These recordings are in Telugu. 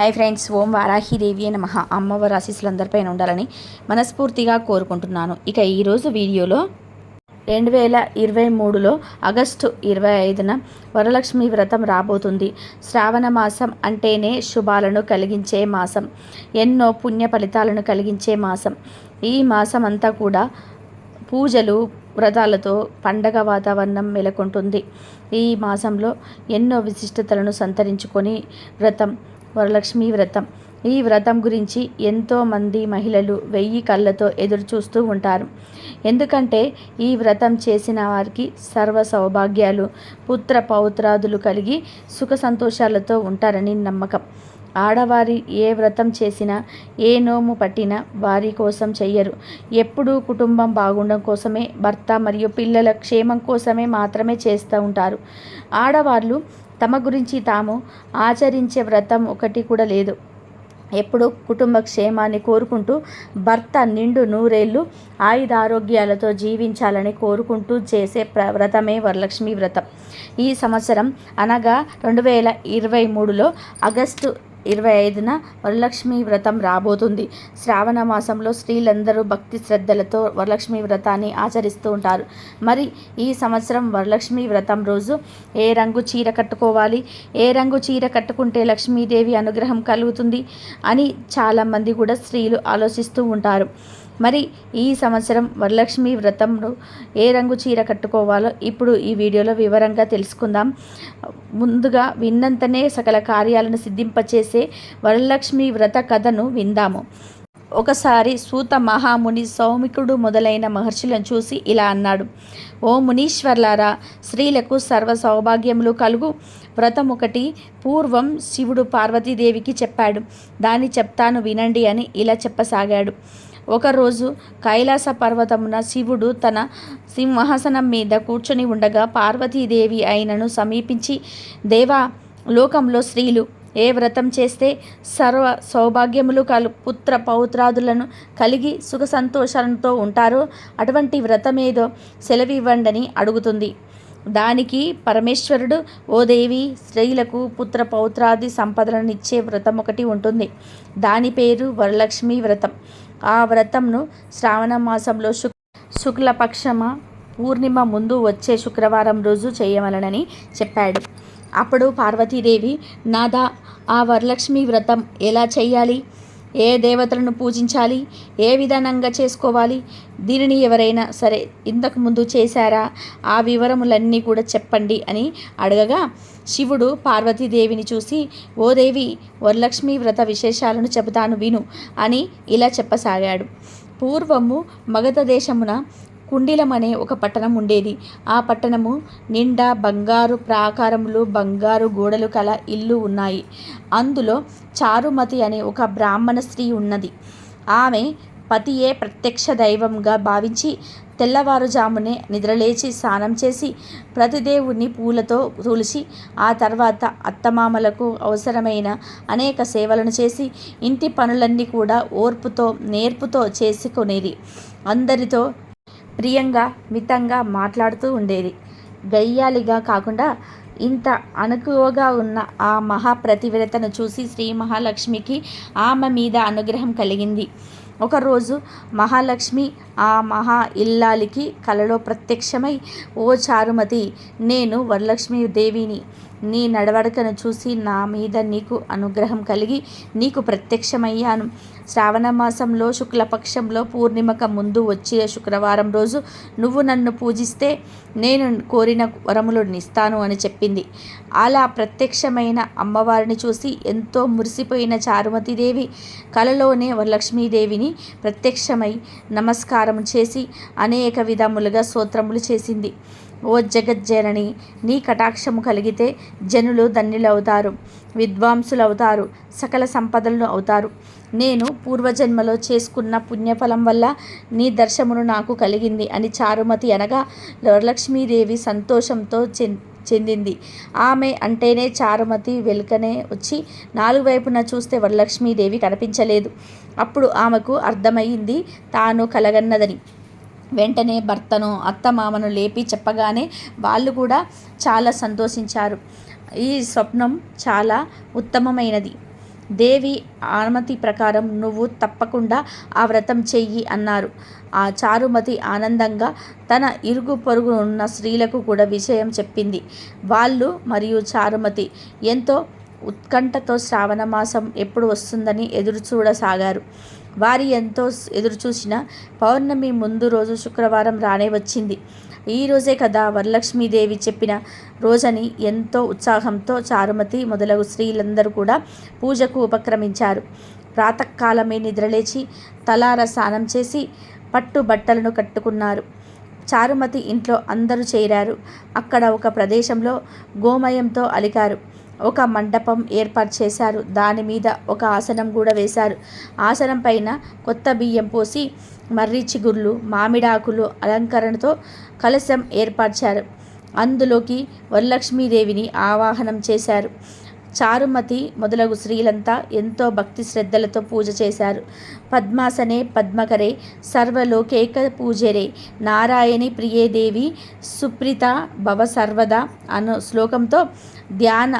హాయ్ ఫ్రెండ్స్, ఓం వారాహిదేవి నమః. అమ్మవారి ఆశీస్సులు అందరిపైన ఉండాలని మనస్ఫూర్తిగా కోరుకుంటున్నాను. ఇక ఈరోజు వీడియోలో 2023లో ఆగస్టు 25న వరలక్ష్మి వ్రతం రాబోతుంది. శ్రావణ మాసం అంటేనే శుభాలను కలిగించే మాసం, ఎన్నో పుణ్య ఫలితాలను కలిగించే మాసం. ఈ మాసం అంతా కూడా పూజలు వ్రతాలతో పండగ వాతావరణం నెలకొంటుంది. ఈ మాసంలో ఎన్నో విశిష్టతలను సంతరించుకొని వ్రతం వరలక్ష్మి వ్రతం. ఈ వ్రతం గురించి ఎంతోమంది మహిళలు 1000 కళ్ళతో ఎదురు చూస్తూ ఉంటారు. ఎందుకంటే ఈ వ్రతం చేసిన వారికి సర్వ సౌభాగ్యాలు, పుత్ర పౌత్రాదులు కలిగి సుఖ సంతోషాలతో ఉంటారని నమ్మకం. ఆడవారి ఏ వ్రతం చేసినా, ఏ నోము పట్టినా వారి కోసం చెయ్యరు. ఎప్పుడూ కుటుంబం బాగుండడం కోసమే, భర్త మరియు పిల్లల క్షేమం కోసమే మాత్రమే చేస్తూ ఉంటారు. ఆడవాళ్ళు తమ గురించి తాము ఆచరించే వ్రతం ఒకటి కూడా లేదు. ఎప్పుడూ కుటుంబ క్షేమాన్ని కోరుకుంటూ, భర్త నిండు నూరేళ్ళు ఆయుధారోగ్యాలతో జీవించాలని కోరుకుంటూ చేసే వ్రతమే వరలక్ష్మి వ్రతం. ఈ సంవత్సరం అనగా 2023లో ఆగస్టు 25న వరలక్ష్మి వ్రతం రాబోతుంది. శ్రావణ మాసంలో స్త్రీలందరూ భక్తి శ్రద్ధలతో వరలక్ష్మి వ్రతాన్ని ఆచరిస్తూ ఉంటారు. మరి ఈ సంవత్సరం వరలక్ష్మి వ్రతం రోజు ఏ రంగు చీర కట్టుకోవాలి, ఏ రంగు చీర కట్టుకుంటే లక్ష్మీదేవి అనుగ్రహం కలుగుతుంది అని చాలామంది కూడా స్త్రీలు ఆలోచిస్తూ ఉంటారు. మరి ఈ సంవత్సరం వరలక్ష్మి వ్రతంలో ఏ రంగు చీర కట్టుకోవాలో ఇప్పుడు ఈ వీడియోలో వివరంగా తెలుసుకుందాం. ముందుగా విన్నంతనే సకల కార్యాలను సిద్ధింపచేసే వరలక్ష్మి వ్రత కథను విందాము. ఒకసారి సూత మహాముని సౌమికుడు మొదలైన మహర్షులను చూసి ఇలా అన్నాడు: ఓ మునీశ్వర్లారా, స్త్రీలకు సర్వ సౌభాగ్యములు కలుగు వ్రతం ఒకటి పూర్వం శివుడు పార్వతీదేవికి చెప్పాడు. దాన్ని చెప్తాను వినండి అని ఇలా చెప్పసాగాడు. ఒకరోజు కైలాస పర్వతమున శివుడు తన సింహాసనం మీద కూర్చొని ఉండగా పార్వతీదేవి ఆయనను సమీపించి, దేవా, లోకంలో స్త్రీలు ఏ వ్రతం చేస్తే సర్వ సౌభాగ్యములు పుత్ర పౌత్రాదులను కలిగి సుఖ సంతోషాలతో ఉంటారో అటువంటి వ్రతమేదో సెలవివ్వండని అడుగుతుంది. దానికి పరమేశ్వరుడు, ఓ దేవి, స్త్రీలకు పుత్ర పౌత్రాది సంపదలను ఇచ్చే వ్రతం ఒకటి ఉంటుంది. దాని పేరు వరలక్ష్మి వ్రతం. ఆ వ్రతంను శ్రావణ మాసంలో శుక్లపక్షమ పూర్ణిమ ముందు వచ్చే శుక్రవారం రోజు చేయవలనని చెప్పాడు. అప్పుడు పార్వతీదేవి, నాదా, ఆ వరలక్ష్మి వ్రతం ఎలా చేయాలి, ఏ దేవతలను పూజించాలి, ఏ విధానంగా చేసుకోవాలి, దీనిని ఎవరైనా సరే ఇంతకుముందు చేశారా, ఆ వివరములన్నీ కూడా చెప్పండి అని అడగగా, శివుడు పార్వతీదేవిని చూసి, ఓ దేవి, వరలక్ష్మి వ్రత విశేషాలను చెబుతాను విను అని ఇలా చెప్పసాగాడు. పూర్వము మగధ దేశమున కుండిలం అనే ఒక పట్టణం ఉండేది. ఆ పట్టణము నిండా బంగారు ప్రాకారములు, బంగారు గోడలు కల ఇల్లు ఉన్నాయి. అందులో చారుమతి అనే ఒక బ్రాహ్మణ స్త్రీ ఉన్నది. ఆమె పతియే ప్రత్యక్ష దైవంగా భావించి తెల్లవారుజామునే నిద్రలేచి స్నానం చేసి ప్రతిదేవుని పూలతో తులసి, ఆ తర్వాత అత్తమామలకు అవసరమైన అనేక సేవలను చేసి ఇంటి పనులన్నీ కూడా ఓర్పుతో నేర్పుతో చేసుకునేది. అందరితో ప్రియంగా మితంగా మాట్లాడుతూ ఉండేది. గయ్యాలిగా కాకుండా ఇంత అణకువగా ఉన్న ఆ మహాప్రతివ్రతను చూసి శ్రీ మహాలక్ష్మికి ఆమె మీద అనుగ్రహం కలిగింది. ఒకరోజు మహాలక్ష్మి ఆ మహా ఇల్లాలికి కలలో ప్రత్యక్షమై, ఓ చారుమతి, నేను వరలక్ష్మి దేవిని. నీ నడవడికను చూసి నా మీద నీకు అనుగ్రహం కలిగి నీకు ప్రత్యక్షమయ్యాను. శ్రావణ మాసంలో శుక్లపక్షంలో పూర్ణిమక ముందు వచ్చే శుక్రవారం రోజు నువ్వు నన్ను పూజిస్తే నేను కోరిన వరములను ఇస్తాను అని చెప్పింది. అలా ప్రత్యక్షమైన అమ్మవారిని చూసి ఎంతో మురిసిపోయిన చారుమతీదేవి కలలోనే వరలక్ష్మీదేవిని ప్రత్యక్షమై నమస్కారం చేసి అనేక విధములుగా స్తోత్రములు చేసింది. ఓ జగజ్జనని, నీ కటాక్షము కలిగితే జనులు ధన్యులవుతారు, విద్వాంసులవుతారు, సకల సంపదలను అవుతారు. నేను పూర్వజన్మలో చేసుకున్న పుణ్యఫలం వల్ల నీ దర్శనమును నాకు కలిగింది అని చారుమతి అనగా వరలక్ష్మీదేవి సంతోషంతో చెందింది. ఆమె అంటేనే చారుమతి వెనుకనే వచ్చి 4 వైపున చూస్తే వరలక్ష్మీదేవి కనిపించలేదు. అప్పుడు ఆమెకు అర్థమైంది తాను కలగన్నదని. వెంటనే భర్తను, అత్తమామను లేపి చెప్పగానే వాళ్ళు కూడా చాలా సంతోషించారు. ఈ స్వప్నం చాలా ఉత్తమమైనది. దేవి అనుమతి ప్రకారం నువ్వు తప్పకుండా ఆ వ్రతం చెయ్యి అన్నారు. ఆ చారుమతి ఆనందంగా తన ఇరుగు పొరుగు ఉన్న స్త్రీలకు కూడా విషయం చెప్పింది. వాళ్ళు మరియు చారుమతి ఎంతో ఉత్కంఠతో శ్రావణ మాసం ఎప్పుడు వస్తుందని ఎదురు చూడసాగారు. వారి ఎంతో ఎదురుచూసిన పౌర్ణమి ముందు రోజు శుక్రవారం రానే వచ్చింది. ఈ రోజే కదా వరలక్ష్మీదేవి చెప్పిన రోజని ఎంతో ఉత్సాహంతో చారుమతి మొదలగు స్త్రీలందరూ కూడా పూజకు ఉపక్రమించారు. ప్రాతకాలమే నిద్రలేచి తలార స్నానం చేసి పట్టు బట్టలను కట్టుకున్నారు. చారుమతి ఇంట్లో అందరూ చేరారు. అక్కడ ఒక ప్రదేశంలో గోమయంతో అలికారు. ఒక మండపం ఏర్పాటు చేశారు. దాని మీద ఒక ఆసనం కూడా వేశారు. ఆసనం పైన కొత్త బియ్యం పోసి మర్రి చిగుర్లు, మామిడాకులు అలంకరణతో కలశం ఏర్పరిచారు. అందులోకి వరలక్ష్మీదేవిని ఆవాహనం చేశారు. చారుమతి మొదలగు స్త్రీలంతా ఎంతో భక్తి శ్రద్ధలతో పూజ చేశారు. పద్మాసనే పద్మకరే సర్వలోకేక పూజరే నారాయణి ప్రియే దేవి సుప్రీత భవ సర్వదా అను శ్లోకంతో ధ్యాన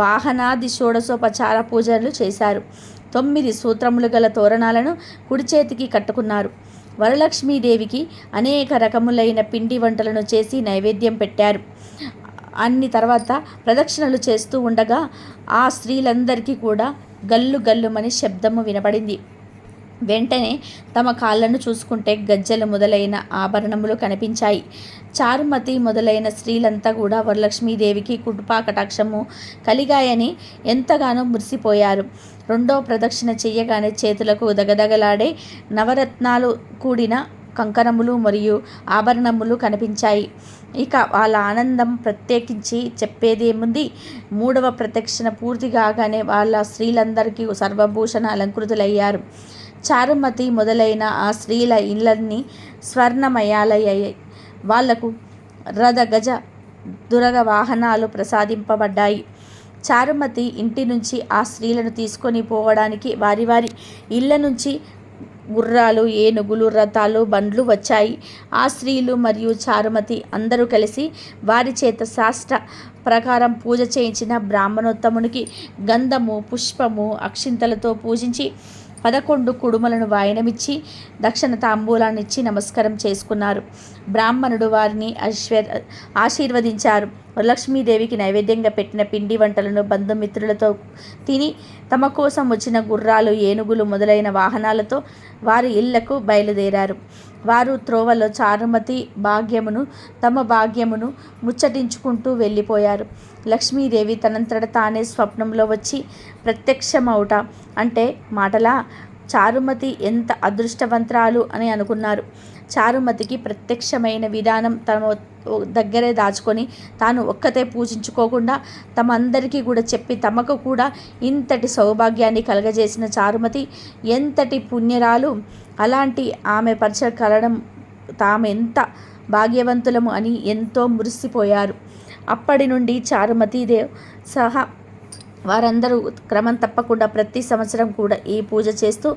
వాహనాది షోడశోపచార పూజలు చేశారు. 9 సూత్రములు గల తోరణాలను కుడి చేతికి కట్టుకున్నారు. వరలక్ష్మీదేవికి అనేక రకములైన పిండి వంటలను చేసి నైవేద్యం పెట్టారు. అన్ని తర్వాత ప్రదక్షిణలు చేస్తూ ఉండగా ఆ స్త్రీలందరికీ కూడా గల్లు గల్లుమని శబ్దము వినపడింది. వెంటనే తమ కాళ్ళను చూసుకుంటే గజ్జలు మొదలైన ఆభరణములు కనిపించాయి. చారుమతి మొదలైన స్త్రీలంతా కూడా వరలక్ష్మీదేవికి కృపా కటాక్షము కలిగాయని ఎంతగానో మురిసిపోయారు. రెండో ప్రదక్షిణ చెయ్యగానే చేతులకు దగదగలాడే నవరత్నాలు కూడిన కంకణములు మరియు ఆభరణములు కనిపించాయి. ఇక వాళ్ళ ఆనందం ప్రత్యేకించి చెప్పేదేముంది. మూడవ ప్రదక్షిణ పూర్తి కాగానే వాళ్ళ స్త్రీలందరికీ సర్వభూషణ అలంకృతులయ్యారు. చారుమతి మొదలైన ఆ స్త్రీల ఇళ్ళన్నీ స్వర్ణమయాలయ్యాయి. వాళ్లకు రథ గజ దురగ వాహనాలు ప్రసాదింపబడ్డాయి. చారుమతి ఇంటి నుంచి ఆ స్త్రీలను తీసుకొని పోవడానికి వారి వారి ఇళ్ళ నుంచి గుర్రాలు, ఏనుగులు, రథాలు, బండ్లు వచ్చాయి. ఆ స్త్రీలు మరియు చారుమతి అందరూ కలిసి వారి చేత శాస్త్ర ప్రకారం పూజ చేయించిన బ్రాహ్మణోత్తమునికి గంధము, పుష్పము, అక్షింతలతో పూజించి 11 కుడుమలను వాయనమిచ్చి దక్షిణ తాంబూలాన్నిచ్చి నమస్కారం చేసుకున్నారు. బ్రాహ్మణుడు వారిని ఆశీర్వదించారు. వరలక్ష్మీదేవికి నైవేద్యంగా పెట్టిన పిండి వంటలను బంధుమిత్రులతో తిని తమ కోసం వచ్చిన గుర్రాలు, ఏనుగులు మొదలైన వాహనాలతో వారి ఇళ్లకు బయలుదేరారు. వారు త్రోవలో చారుమతి భాగ్యమును తమ భాగ్యమును ముచ్చటించుకుంటూ వెళ్ళిపోయారు. లక్ష్మీదేవి తనంతట తానే స్వప్నంలో వచ్చి ప్రత్యక్షమవుట అంటే మాటలా? చారుమతి ఎంత అదృష్టవంతురాలు అని అనుకున్నారు. చారుమతికి ప్రత్యక్షమైన విధానం తమ దగ్గరే దాచుకొని తాను ఒక్కతే పూజించుకోకుండా తమ అందరికీ కూడా చెప్పి తమకు కూడా ఇంతటి సౌభాగ్యాన్ని కలగజేసిన చారుమతి ఎంతటి పుణ్యరాలు. అలాంటి ఆమె పరిచయం కలడం తామెంత భాగ్యవంతులము అని ఎంతో మురిసిపోయారు. అప్పటి నుండి చారుమతీదేవ్ సహా వారందరూ క్రమం తప్పకుండా ప్రతి సంవత్సరం కూడా ఈ పూజ చేస్తూ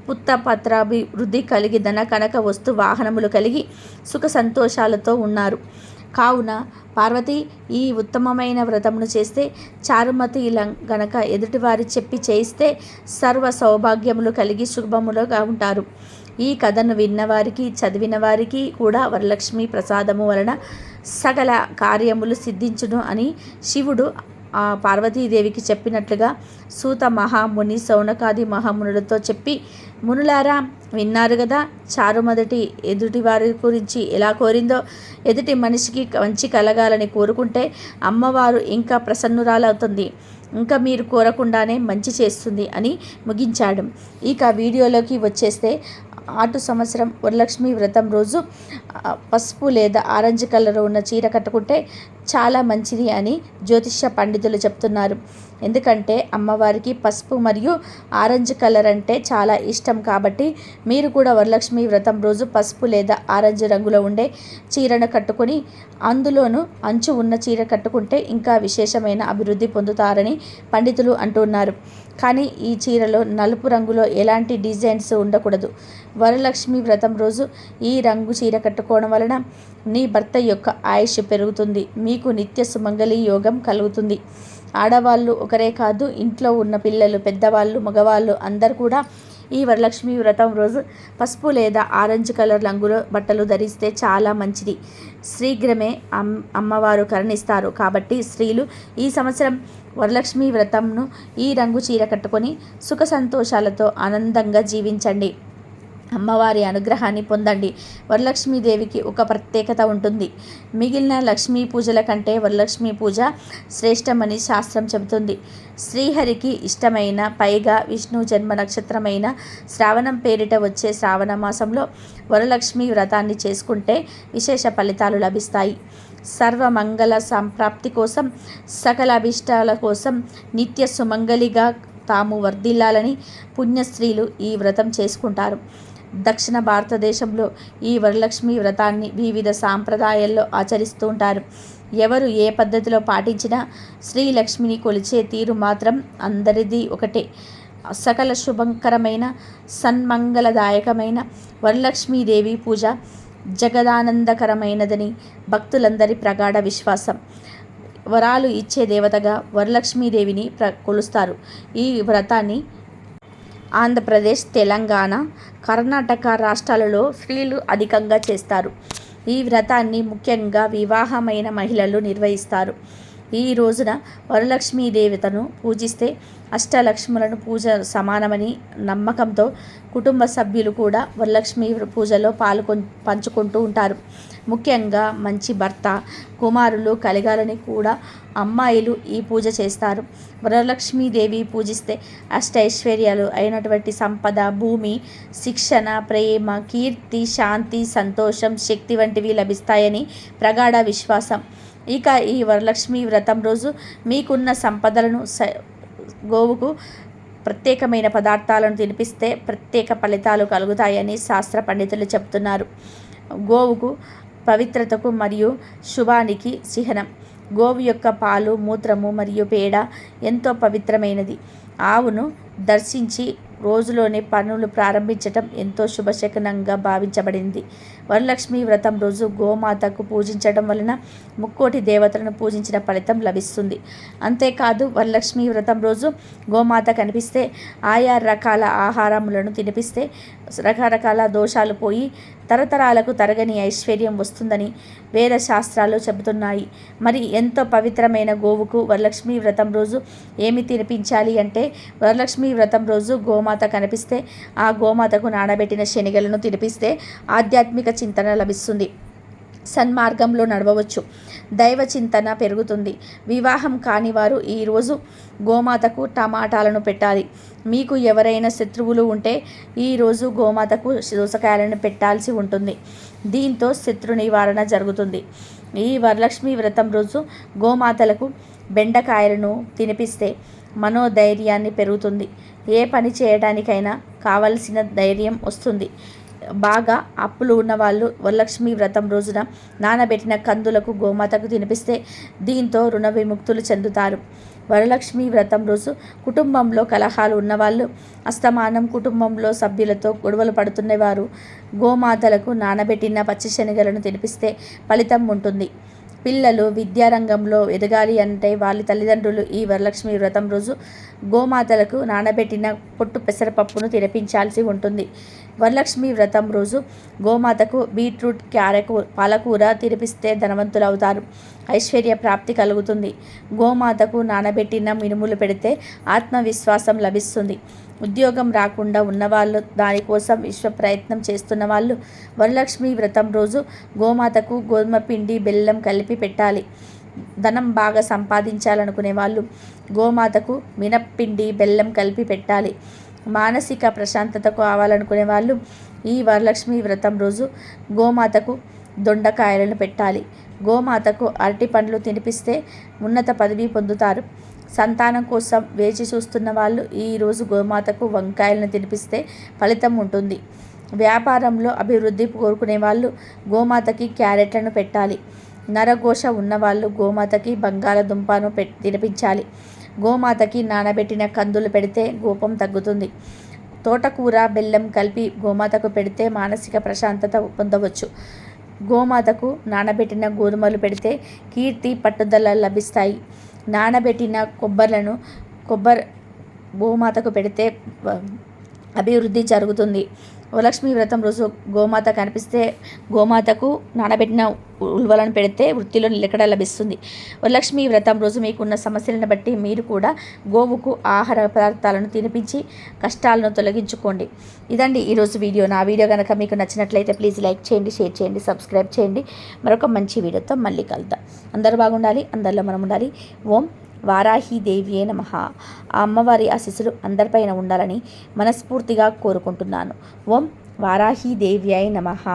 పుత్రపత్రాభివృద్ధి కలిగి ధన కనక వస్తు వాహనములు కలిగి సుఖ సంతోషాలతో ఉన్నారు. కావున పార్వతి ఈ ఉత్తమమైన వ్రతమును చేస్తే చారుమతి గనక ఎదుటివారి చెప్పి చేయిస్తే సర్వ సౌభాగ్యములు కలిగి శుభములుగా ఉంటారు. ఈ కథను విన్నవారికి చదివిన వారికి కూడా వరలక్ష్మి ప్రసాదము వలన సకల కార్యములు సిద్ధించును అని శివుడు ఆ పార్వతీదేవికి చెప్పినట్లుగా సూత మహాముని సౌనకాది మహామునులతో చెప్పి, మునులారా విన్నారు కదా, చారుమతి ఎదుటి వారి గురించి ఎలా కోరిందో. ఎదుటి మనిషికి మంచి కలగాలని కోరుకుంటే అమ్మవారు ఇంకా ప్రసన్నురాలవుతుంది, ఇంకా మీరు కోరకుండానే మంచి చేస్తుంది అని ముగించాడు. ఇక వీడియోలోకి వచ్చేస్తే అటు సంవత్సరం వరలక్ష్మి వ్రతం రోజు పసుపు లేదా ఆరెంజ్ కలర్ ఉన్న చీర కట్టుకుంటే చాలా మంచిది అని జ్యోతిష్య పండితులు చెప్తున్నారు. ఎందుకంటే అమ్మవారికి పసుపు మరియు ఆరెంజ్ కలర్ అంటే చాలా ఇష్టం. కాబట్టి మీరు కూడా వరలక్ష్మి వ్రతం రోజు పసుపు లేదా ఆరెంజ్ రంగులో ఉండే చీరను కట్టుకొని అందులోనూ అంచు ఉన్న చీర కట్టుకుంటే ఇంకా విశేషమైన అభివృద్ధి పొందుతారని పండితులు అంటున్నారు. కానీ ఈ చీరలో నలుపు రంగులో ఎలాంటి డిజైన్స్ ఉండకూడదు. వరలక్ష్మి వ్రతం రోజు ఈ రంగు చీర కట్టుకోవడం వలన నీ భర్త యొక్క ఆయుష్ పెరుగుతుంది, మీకు నిత్య సుమంగళి యోగం కలుగుతుంది. ఆడవాళ్ళు ఒకరే కాదు, ఇంట్లో ఉన్న పిల్లలు, పెద్దవాళ్ళు, మగవాళ్ళు అందరూ కూడా ఈ వరలక్ష్మి వ్రతం రోజు పసుపు లేదా ఆరెంజ్ కలర్ రంగులో బట్టలు ధరిస్తే చాలా మంచిది. శీఘ్రమే అమ్మవారు కరుణిస్తారు. కాబట్టి స్త్రీలు ఈ సంవత్సరం వరలక్ష్మి వ్రతంను ఈ రంగు చీర కట్టుకొని సుఖ సంతోషాలతో ఆనందంగా జీవించండి. అమ్మవారి అనుగ్రహాన్ని పొందండి. వరలక్ష్మీదేవికి ఒక ప్రత్యేకత ఉంటుంది. మిగిలిన లక్ష్మీ పూజల కంటే వరలక్ష్మీ పూజ శ్రేష్టమని శాస్త్రం చెబుతుంది. శ్రీహరికి ఇష్టమైన, పైగా విష్ణు జన్మ నక్షత్రమైన శ్రావణం పేరిట వచ్చే శ్రావణ మాసంలో వరలక్ష్మి వ్రతాన్ని చేసుకుంటే విశేష ఫలితాలు లభిస్తాయి. సర్వమంగళ సంప్రాప్తి కోసం, సకల అభిష్టాల కోసం, నిత్య సుమంగళిగా తాము వర్ధిల్లాలని పుణ్యస్త్రీలు ఈ వ్రతం చేసుకుంటారు. దక్షిణ భారతదేశంలో ఈ వరలక్ష్మి వ్రతాన్ని వివిధ సాంప్రదాయాల్లో ఆచరిస్తూ ఉంటారు. ఎవరు ఏ పద్ధతిలో పాటించినా శ్రీలక్ష్మిని కొలిచే తీరు మాత్రం అందరిది ఒకటే. సకల శుభకరమైన, సన్మంగళదాయకమైన వరలక్ష్మీదేవి పూజ జగదానందకరమైనదని భక్తులందరి ప్రగాఢ విశ్వాసం. వరాలు ఇచ్చే దేవతగా వరలక్ష్మీదేవిని కొలుస్తారు. ఈ వ్రతాన్ని ఆంధ్రప్రదేశ్, తెలంగాణ, కర్ణాటక రాష్ట్రాలలో స్త్రీలు అధికంగా చేస్తారు. ఈ వ్రతాన్ని ముఖ్యంగా వివాహమైన మహిళలు నిర్వహిస్తారు. ఈ రోజున వరలక్ష్మీ దేవతను పూజిస్తే అష్టలక్ష్ములను పూజ సమానమని నమ్మకంతో కుటుంబ సభ్యులు కూడా వరలక్ష్మి పూజలో పంచుకుంటూ ఉంటారు. ముఖ్యంగా మంచి భర్త, కుమారులు కలగాలని కూడా అమ్మాయిలు ఈ పూజ చేస్తారు. వరలక్ష్మీదేవి పూజిస్తే అష్టైశ్వర్యాలు అయినటువంటి సంపద, భూమి, శిక్షణ, ప్రేమ, కీర్తి, శాంతి, సంతోషం, శక్తి వంటివి లభిస్తాయని ప్రగాఢ విశ్వాసం. ఇక ఈ వరలక్ష్మి వ్రతం రోజు మీకున్న సంపదలను గోవుకు ప్రత్యేకమైన పదార్థాలను తినిపిస్తే ప్రత్యేక ఫలితాలు కలుగుతాయని శాస్త్ర పండితులు చెబుతున్నారు. గోవుకు పవిత్రతకు మరియు శుభానికి చిహ్నం. గోవు యొక్క పాలు, మూత్రము మరియు పేడ ఎంతో పవిత్రమైనది. ఆవును దర్శించి రోజులోనే పనులు ప్రారంభించటం ఎంతో శుభశకనంగా భావించబడింది. వరలక్ష్మి వ్రతం రోజు గోమాతకు పూజించడం వలన ముక్కోటి దేవతలను పూజించిన ఫలితం లభిస్తుంది. అంతేకాదు వరలక్ష్మి వ్రతం రోజు గోమాత కనిపిస్తే ఆయా రకాల ఆహారములను తినిపిస్తే రకరకాల దోషాలు పోయి తరతరాలకు తరగని ఐశ్వర్యం వస్తుందని వేద శాస్త్రాలు చెబుతున్నాయి. మరి ఎంతో పవిత్రమైన గోవుకు వరలక్ష్మి వ్రతం రోజు ఏమి తినిపించాలి అంటే, వరలక్ష్మి వ్రతం రోజు గోమాత కనిపిస్తే ఆ గోమాతకు నానబెట్టిన శనగలను తినిపిస్తే ఆధ్యాత్మిక చింతన లభిస్తుంది. సన్మార్గంలో నడవవచ్చు. దైవ చింతన పెరుగుతుంది. వివాహం కాని వారు ఈరోజు గోమాతకు టమాటాలను పెట్టాలి. మీకు ఎవరైనా శత్రువులు ఉంటే ఈరోజు గోమాతకు దోసకాయలను పెట్టాల్సి ఉంటుంది. దీంతో శత్రు నివారణ జరుగుతుంది. ఈ వరలక్ష్మి వ్రతం రోజు గోమాతలకు బెండకాయలను తినిపిస్తే మనోధైర్యాన్ని పెరుగుతుంది. ఏ పని చేయడానికైనా కావలసిన ధైర్యం వస్తుంది. బాగా అప్పులు ఉన్నవాళ్ళు వరలక్ష్మి వ్రతం రోజున నానబెట్టిన కందులకు గోమాతకు తినిపిస్తే దీంతో రుణ విముక్తులు చెందుతారు. వరలక్ష్మి వ్రతం రోజు కుటుంబంలో కలహాలు ఉన్నవాళ్ళు, అస్తమానం కుటుంబంలో సభ్యులతో గొడవలు పడుతున్నవారు గోమాతలకు నానబెట్టిన పచ్చి శనగలను తినిపిస్తే ఫలితం ఉంటుంది. పిల్లలు విద్యారంగంలో ఎదగాలి అంటే వాళ్ళ తల్లిదండ్రులు ఈ వరలక్ష్మి వ్రతం రోజు గోమాతలకు నానబెట్టిన పొట్టు పెసరపప్పును తినిపించాల్సి ఉంటుంది. వరలక్ష్మి వ్రతం రోజు గోమాతకు బీట్రూట్, క్యారెట్, పాలకూర తినిపిస్తే ధనవంతులవుతారు. ఐశ్వర్య ప్రాప్తి కలుగుతుంది. గోమాతకు నానబెట్టిన మినుములు పెడితే ఆత్మవిశ్వాసం లభిస్తుంది. ఉద్యోగం రాకుండా ఉన్నవాళ్ళు, దానికోసం విశ్వ ప్రయత్నం చేస్తున్న వాళ్ళు వరలక్ష్మి వ్రతం రోజు గోమాతకు గోధుమ పిండి, బెల్లం కలిపి పెట్టాలి. ధనం బాగా సంపాదించాలనుకునే వాళ్ళు గోమాతకు మినప్పిండి, బెల్లం కలిపి పెట్టాలి. మానసిక ప్రశాంతత కావాలనుకునే వాళ్ళు ఈ వరలక్ష్మి వ్రతం రోజు గోమాతకు దొండకాయలను పెట్టాలి. గోమాతకు అరటి పండ్లు తినిపిస్తే ఉన్నత పదవి పొందుతారు. సంతానం కోసం వేచి చూస్తున్న వాళ్ళు ఈరోజు గోమాతకు వంకాయలను తినిపిస్తే ఫలితం ఉంటుంది. వ్యాపారంలో అభివృద్ధి కోరుకునే వాళ్ళు గోమాతకి క్యారెట్లను పెట్టాలి. నరఘోష ఉన్నవాళ్ళు గోమాతకి బంగాళదుంపను తినిపించాలి. గోమాతకి నానబెట్టిన కందులు పెడితే కోపం తగ్గుతుంది. తోటకూర, బెల్లం కలిపి గోమాతకు పెడితే మానసిక ప్రశాంతత పొందవచ్చు. గోమాతకు నానబెట్టిన గోధుమలు పెడితే కీర్తి, పట్టుదల లభిస్తాయి. నానబెట్టిన కొబ్బరి గోమాతకు పెడితే అభివృద్ధి జరుగుతుంది. వరలక్ష్మి వ్రతం రోజు గోమాత కనిపిస్తే గోమాతకు నానబెట్టిన ఉలువలను పెడితే వృత్తిలో నిలకడ లభిస్తుంది. వరలక్ష్మి వ్రతం రోజు మీకున్న సమస్యలను బట్టి మీరు కూడా గోవుకు ఆహార పదార్థాలను తినిపించి కష్టాలను తొలగించుకోండి. ఇదండి ఈరోజు వీడియో. నా వీడియో కనుక మీకు నచ్చినట్లయితే ప్లీజ్ లైక్ చేయండి, షేర్ చేయండి, సబ్స్క్రైబ్ చేయండి. మరొక మంచి వీడియోతో మళ్ళీ కలుద్దాం. అందరూ బాగుండాలి, అందరిలో మనం ఉండాలి. ఓం వారాహీదేవియే నమః. ఆ అమ్మవారి ఆశీస్సులు అందరిపైన ఉండాలని మనస్ఫూర్తిగా కోరుకుంటున్నాను. ఓం వారాహీదేవ్యాయ నమః.